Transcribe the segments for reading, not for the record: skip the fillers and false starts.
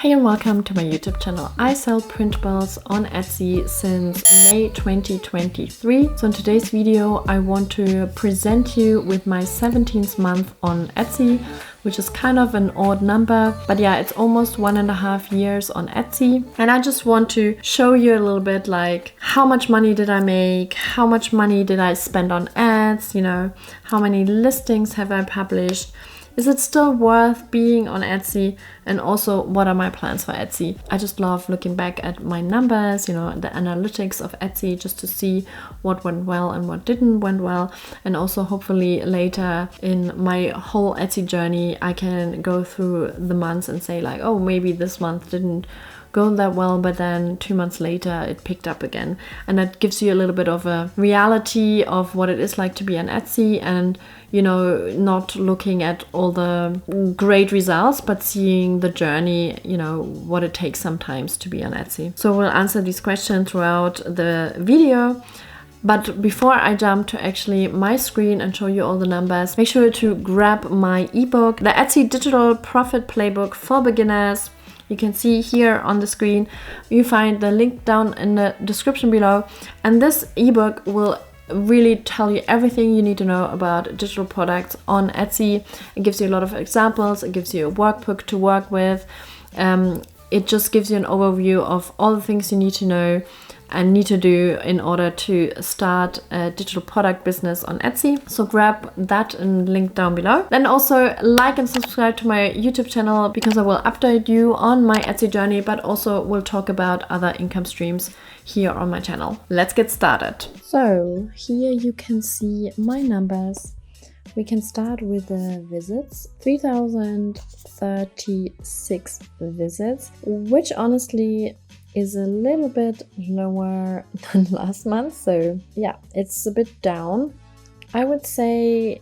Hey and welcome to my YouTube channel. I sell printables on Etsy since May 2023. So in today's video I want to present you with my 17th month on Etsy, which is kind of an odd number, but yeah, it's almost 1.5 years on Etsy. And I just want to show you a little bit like how much money did I make, how much money did I spend on ads, how many listings have I published. Is it still worth being on Etsy? And also, what are my plans for Etsy? I just love looking back at my numbers, the analytics of Etsy, just to see what went well and what didn't went well. And also, hopefully later in my whole Etsy journey, I can go through the months and say like, oh, maybe this month didn't go that well, but then 2 months later it picked up again. And that gives you a little bit of a reality of what it is like to be on Etsy, and not looking at all the great results, but seeing the journey, what it takes sometimes to be on Etsy. So we'll answer these questions throughout the video. But before I jump to actually my screen and show you all the numbers, make sure to grab my ebook, the Etsy Digital Profit Playbook for Beginners. You can see here on the screen, you find the link down in the description below. And this ebook will really tell you everything you need to know about digital products on Etsy. It gives you a lot of examples. It gives you a workbook to work with. It just gives you an overview of all the things you need to know and need to do in order to start a digital product business on Etsy. So grab that and link down below. Then also like and subscribe to my YouTube channel, because I will update you on my Etsy journey, but also we'll talk about other income streams here on my channel. Let's get started. So here you can see my numbers. We can start with the visits, 3,036 visits, which honestly is a little bit lower than last month. So yeah, it's a bit down. I would say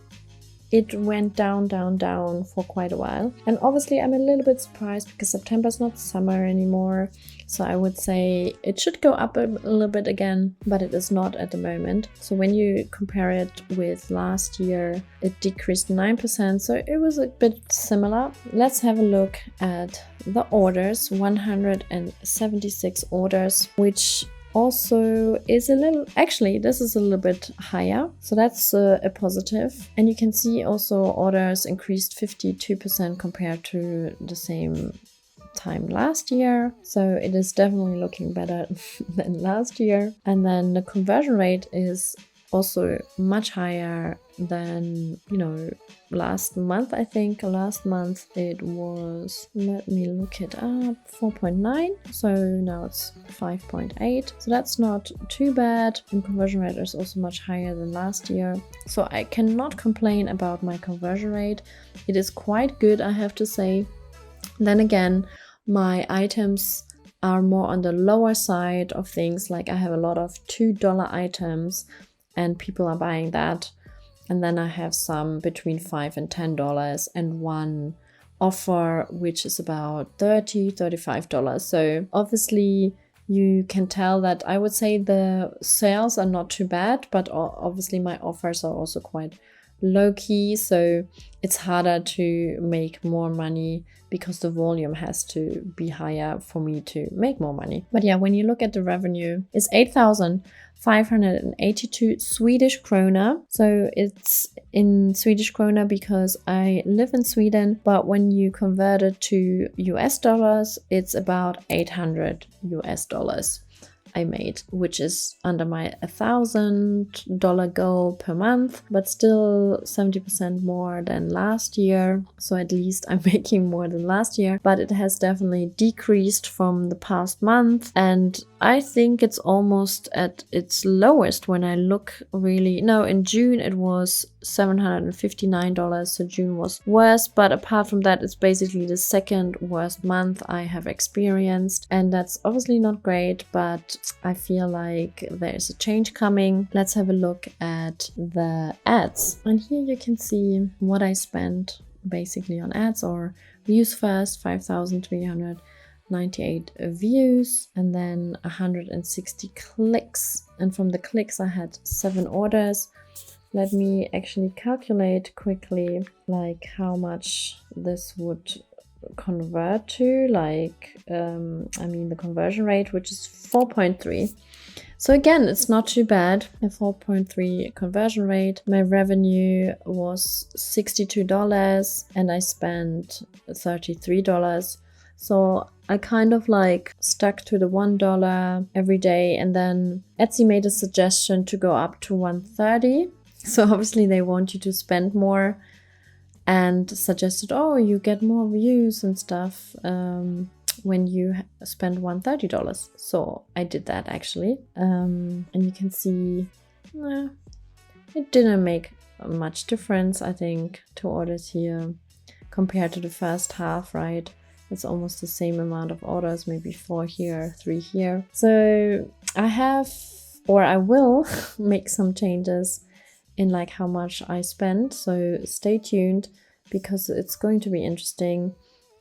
it went down for quite a while. And obviously I'm a little bit surprised because September is not summer anymore. So I would say it should go up a little bit again, but it is not at the moment. So when you compare it with last year, it decreased 9%. So it was a bit similar. Let's have a look at the orders, 176 orders, which also is a little, actually this is a little bit higher, so that's a positive. And you can see also orders increased 52% compared to the same time last year, so it is definitely looking better than last year. And then the conversion rate is also much higher than last month. I think last month it was, let me look it up, 4.9, so now it's 5.8, so that's not too bad. And conversion rate is also much higher than last year, so I cannot complain about my conversion rate. It is quite good, I have to say. Then again, my items are more on the lower side of things, like I have a lot of $2 items and people are buying that. And then I have some between $5 and $10 and one offer which is about $35. So obviously you can tell that I would say the sales are not too bad, but obviously my offers are also quite low key, so it's harder to make more money because the volume has to be higher for me to make more money. But yeah, when you look at the revenue, it's 8,582 Swedish krona. So it's in Swedish krona because I live in Sweden, but when you convert it to US dollars, it's about $800 I made, which is under my $1,000 goal per month, but still 70% more than last year. So at least I'm making more than last year, but it has definitely decreased from the past month. And I think it's almost at its lowest when I look really, no, in June it was $759, so June was worse, but apart from that, it's basically the second worst month I have experienced, and that's obviously not great, but I feel like there's a change coming. Let's have a look at the ads, and here you can see what I spent basically on ads or views first, 5,398 views, and then 160 clicks, and from the clicks I had 7 orders. Let me actually calculate quickly like how much this would convert to, like, the conversion rate, which is 4.3. So again, it's not too bad. A 4.3 conversion rate. My revenue was $62 and I spent $33. So I kind of like stuck to the $1 every day, and then Etsy made a suggestion to go up to $130. So obviously they want you to spend more, and suggested, oh, you get more views and stuff when you spend $130. So I did that actually. And you can see it didn't make much difference, I think, 2 orders here compared to the first half, right? It's almost the same amount of orders, maybe 4 here, 3 here. So I will make some changes in like how much I spend. So stay tuned, because it's going to be interesting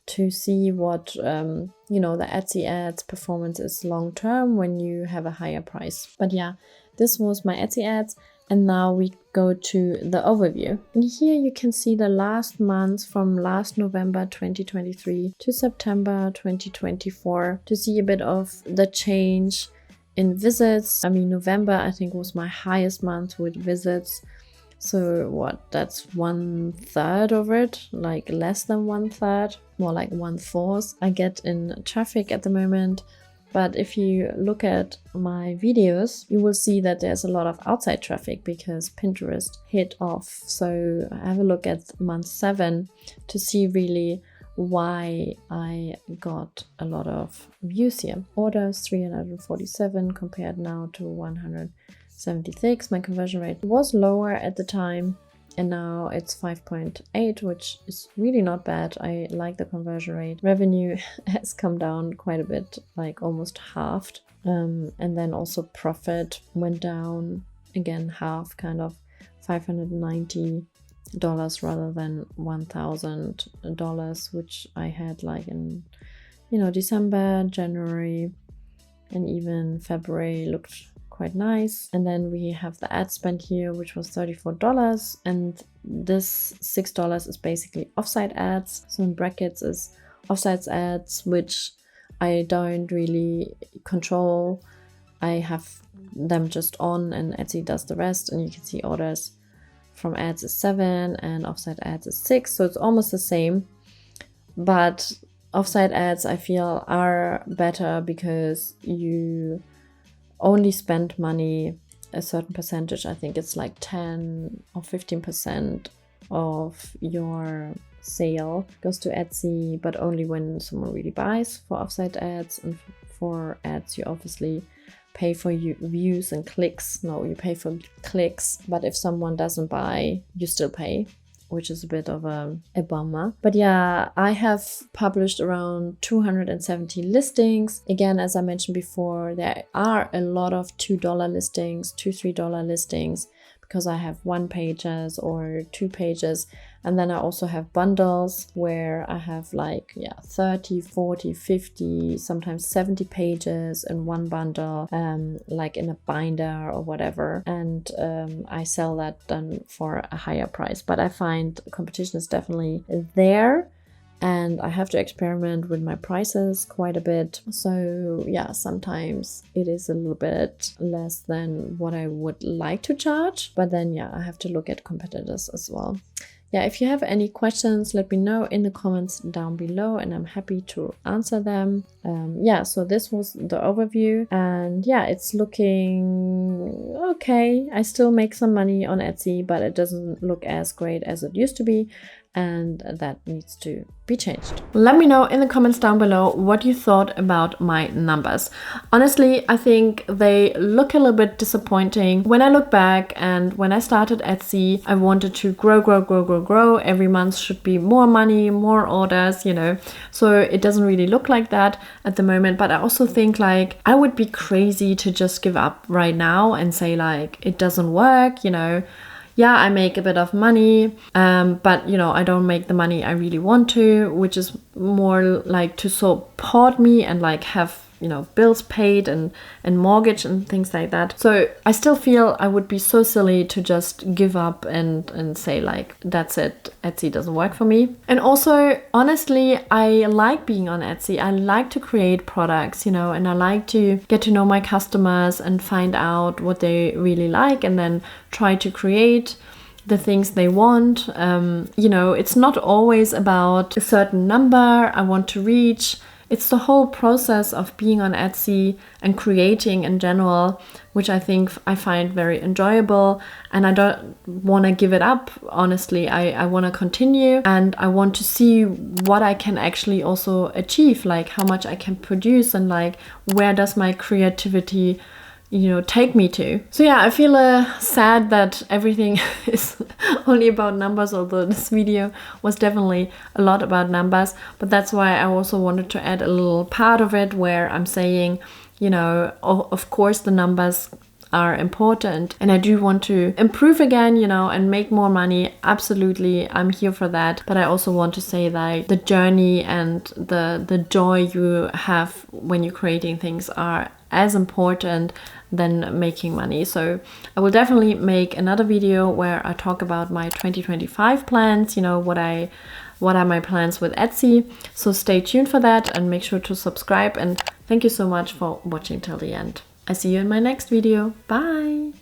to see what, the Etsy ads performance is long term when you have a higher price. But yeah, this was my Etsy ads. And now we go to the overview. And here you can see the last month from last November 2023 to September 2024 to see a bit of the change in visits. November, I think, was my highest month with visits. So that's 1/3 of it, like less than 1/3, more like 1/4 I get in traffic at the moment. But if you look at my videos, you will see that there's a lot of outside traffic because Pinterest hit off. So have a look at month 7 to see really why I got a lot of views here. Orders 347 compared now to 176. My conversion rate was lower at the time, and now it's 5.8, which is really not bad. I like the conversion rate. Revenue has come down quite a bit, like almost halved. And then also profit went down again, half, kind of $590 rather than $1,000, which I had like in, December, January, and even February looked quite nice. And then we have the ad spend here, which was $34, and this $6 is basically offsite ads. So in brackets is offsite ads, which I don't really control. I have them just on and Etsy does the rest, and you can see orders from ads is 7 and offsite ads is 6, so it's almost the same. But offsite ads, I feel, are better because you only spend money a certain percentage. I think it's like 10 or 15% of your sale goes to Etsy, but only when someone really buys. For offsite ads and for ads, you obviously pay for views and clicks. No, you pay for clicks, but if someone doesn't buy, you still pay, which is a bit of a bummer. But yeah, I have published around 270 listings. Again, as I mentioned before, there are a lot of $2 listings, $3 listings, because I have 1 pages or 2 pages. And then I also have bundles where I have 30, 40, 50, sometimes 70 pages in one bundle, like in a binder or whatever. And I sell that then for a higher price. But I find competition is definitely there. And I have to experiment with my prices quite a bit. So yeah, sometimes it is a little bit less than what I would like to charge. But then yeah, I have to look at competitors as well. Yeah, if you have any questions, let me know in the comments down below and I'm happy to answer them. So this was the overview, and yeah, it's looking okay. I still make some money on Etsy, but it doesn't look as great as it used to be, and that needs to be changed. Let me know in the comments down below what you thought about my numbers. Honestly, I think they look a little bit disappointing. When I look back and when I started Etsy, I wanted to grow. Every month should be more money, more orders, So it doesn't really look like that at the moment. But I also think I would be crazy to just give up right now and say it doesn't work, Yeah, I make a bit of money, but I don't make the money I really want to, which is more like to support me and have you know, bills paid and mortgage and things like that. So I still feel I would be so silly to just give up and say like, that's it, Etsy doesn't work for me. And also, honestly, I like being on Etsy. I like to create products, you know, and I like to get to know my customers and find out what they really like and then try to create the things they want. You know, it's not always about a certain number I want to reach. It's the whole process of being on Etsy and creating in general, which I think I find very enjoyable, and I don't want to give it up. Honestly, I want to continue, and I want to see what I can actually also achieve, like how much I can produce and like where does my creativity, you know, take me to. So yeah, I feel sad that everything is only about numbers, although this video was definitely a lot about numbers. But that's why I also wanted to add a little part of it where I'm saying, you know, of course the numbers are important and I do want to improve again, you know, and make more money. Absolutely, I'm here for that. But I also want to say that the journey and the joy you have when you're creating things are as important than making money. So I will definitely make another video where I talk about my 2025 plans, you know, what are my plans with Etsy. So stay tuned for that and make sure to subscribe, and thank you so much for watching till the end. I see you in my next video. Bye!